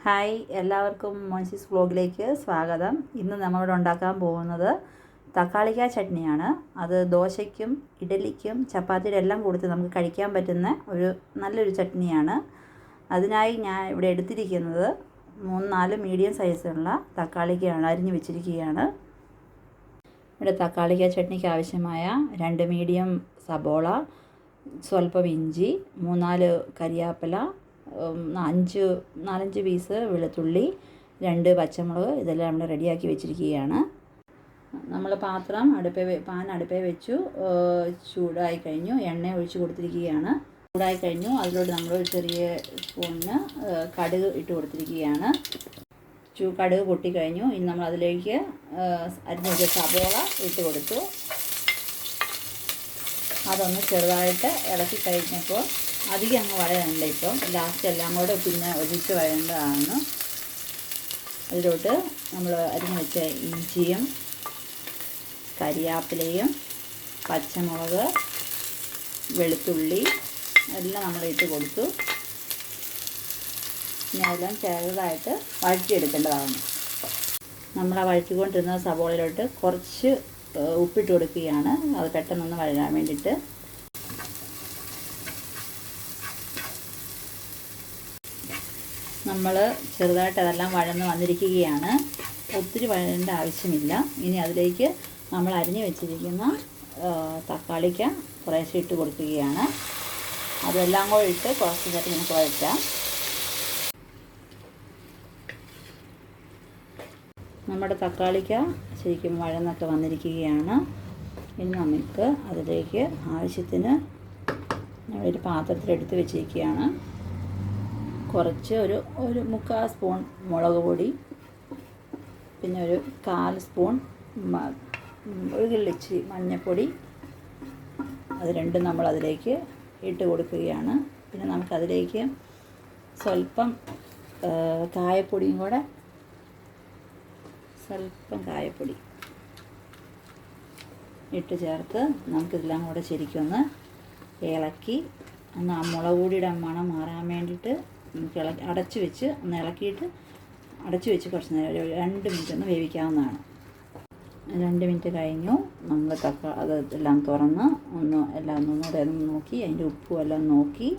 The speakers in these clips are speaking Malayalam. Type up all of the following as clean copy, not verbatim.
ഹായ്, എല്ലാവർക്കും മോൻസീസ് വ്ലോഗിലേക്ക് സ്വാഗതം. ഇന്ന് നമ്മളിവിടെ ഉണ്ടാക്കാൻ പോകുന്നത് തക്കാളിക്ക ചട്നിയാണ്. അത് ദോശയ്ക്കും ഇഡലിക്കും ചപ്പാത്തിയുടെ എല്ലാം കൊടുത്ത് നമുക്ക് കഴിക്കാൻ പറ്റുന്ന നല്ലൊരു ചട്നിയാണ്. അതിനായി ഞാൻ ഇവിടെ എടുത്തിരിക്കുന്നത് 3-4 മീഡിയം സൈസുള്ള തക്കാളിക്കയാണ്, അരിഞ്ഞു വെച്ചിരിക്കുകയാണ്. ഇവിടെ തക്കാളിക്ക ചട്നിക്ക് ആവശ്യമായ 2 മീഡിയം സബോള, സ്വല്പം ഇഞ്ചി, 3-4 കരിയാപ്പില, 4-5 പീസ് വെളുത്തുള്ളി, 2 പച്ചമുളക്, ഇതെല്ലാം നമ്മൾ റെഡിയാക്കി വെച്ചിരിക്കുകയാണ്. നമ്മൾ പാൻ അടുപ്പേ വെച്ചു. ചൂടായി കഴിഞ്ഞു. എണ്ണ ഒഴിച്ച് കൊടുത്തിരിക്കുകയാണ്. ചൂടായി കഴിഞ്ഞു. അതിലോട്ട് നമ്മൾ ഒരു ചെറിയ സ്പൂണിന് കടുക് ഇട്ട് കൊടുത്തിരിക്കുകയാണ്. കടുക് പൊട്ടിക്കഴിഞ്ഞു. ഇനി നമ്മൾ അതിലേക്ക് അരിഞ്ഞ സബോള ഇട്ട് കൊടുത്തു. അതൊന്ന് ചെറുതായിട്ട് ഇളക്കി കഴിഞ്ഞപ്പോൾ അധികം അങ്ങ് വഴയണ്ട. ഇപ്പം ലാസ്റ്റ് എല്ലാം കൂടെ പിന്നെ ഒഴിച്ച് വഴേണ്ടതാണ്. അതിലോട്ട് നമ്മൾ അരിഞ്ഞ് വെച്ച ഇഞ്ചിയും കരിയാപ്പിലയും പച്ചമുളക്, വെളുത്തുള്ളി എല്ലാം നമ്മൾ ഇട്ട് കൊടുത്തു. പിന്നെ എല്ലാം ചെറുതായിട്ട് വഴറ്റിയെടുക്കേണ്ടതാണ്. നമ്മൾ ആ വഴറ്റിക്കൊണ്ടിരുന്ന സബോളയിലോട്ട് കുറച്ച് ഉപ്പിട്ട് കൊടുക്കുകയാണ്, അത് പെട്ടെന്നൊന്ന് വഴരാൻ വേണ്ടിയിട്ട്. നമ്മൾ ചെറുതായിട്ട് അതെല്ലാം വഴന്ന് വന്നിരിക്കുകയാണ്. ഒത്തിരി വഴേണ്ട ആവശ്യമില്ല. ഇനി അതിലേക്ക് നമ്മൾ അരിഞ്ഞു വെച്ചിരിക്കുന്ന തക്കാളിക്ക കുറേശ്ശെ ഇട്ട് കൊടുക്കുകയാണ്. അതെല്ലാം കൂടെ ഇട്ട് കുറച്ച് നേരം നമുക്ക് വഴറ്റാം. നമ്മുടെ തക്കാളിക്ക ശരിക്കും വഴന്നൊക്കെ വന്നിരിക്കുകയാണ്. ഇനി നമുക്ക് അതിലേക്ക് ആവശ്യത്തിന് നമ്മളൊരു പാത്രത്തിലെടുത്ത് വെച്ചിരിക്കുകയാണ്. കുറച്ച് ഒരു 1/4 സ്പൂൺ മുളക് പൊടി, പിന്നെ ഒരു 1/4 സ്പൂൺ ഇച്ചിരി മഞ്ഞൾപ്പൊടി, അത് രണ്ടും നമ്മൾ അതിലേക്ക് ഇട്ട് കൊടുക്കുകയാണ്. പിന്നെ നമുക്കതിലേക്ക് സ്വല്പം കായപ്പൊടിയും കൂടെ, സ്വല്പം കായപ്പൊടി ഇട്ട് ചേർത്ത് നമുക്കിതെല്ലാം കൂടെ ശരിക്കൊന്ന് ഇളക്കി ആ മുളക് പൊടിയുടെ മണം മാറാൻ വേണ്ടിയിട്ട് നമുക്ക് അടച്ച് വെച്ച് കുറച്ച് നേരം ഒരു 2 മിനിറ്റ് ഒന്ന് വേവിക്കാവുന്നതാണ്. 2 മിനിറ്റ് കഴിഞ്ഞു. നമ്മൾ അതെല്ലാം തുറന്ന് ഒന്നുകൂടെ നോക്കി അതിൻ്റെ ഉപ്പും എല്ലാം നോക്കി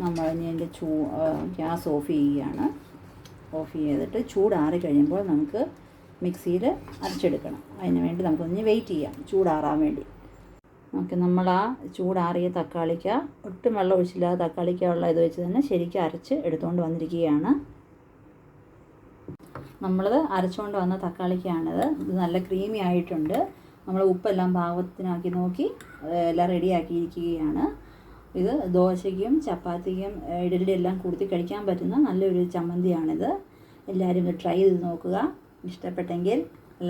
നമ്മൾ അതിൻ്റെ ഗ്യാസ് ഓഫ് ചെയ്യുകയാണ്. ഓഫ് ചെയ്തിട്ട് ചൂടാറി കഴിയുമ്പോൾ നമുക്ക് മിക്സിയിൽ അരച്ചെടുക്കണം. അതിന് വേണ്ടി നമുക്കൊന്ന് വെയിറ്റ് ചെയ്യാം, ചൂടാറാൻ വേണ്ടി. നമ്മൾ ആ ചൂടാറിയ തക്കാളിക്ക, ഒട്ടും വെള്ളം ഒഴിച്ചില്ലാതെ തക്കാളിക്ക ഉള്ള ഇത് വെച്ച് തന്നെ ശരിക്കും അരച്ച് എടുത്തുകൊണ്ട് വന്നിരിക്കുകയാണ്. നമ്മളത് അരച്ചുകൊണ്ട് വന്ന തക്കാളിക്കാണിത്. ഇത് നല്ല ക്രീമി ആയിട്ടുണ്ട്. നമ്മൾ ഉപ്പെല്ലാം പാകത്തിനാക്കി നോക്കി എല്ലാം റെഡിയാക്കിയിരിക്കുകയാണ്. ഇത് ദോശയ്ക്കും ചപ്പാത്തിക്കും ഇഡലി എല്ലാം കൂട്ടി കഴിക്കാൻ പറ്റുന്ന നല്ലൊരു ചമ്മന്തിയാണിത്. എല്ലാവരും ഇത് ട്രൈ ചെയ്ത് നോക്കുക. ഇഷ്ടപ്പെട്ടെങ്കിൽ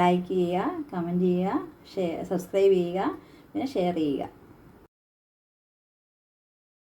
ലൈക്ക് ചെയ്യുക, കമൻറ്റ് ചെയ്യുക, സബ്സ്ക്രൈബ് ചെയ്യുക, പിന്നെ ഷെയർ ചെയ്യുക.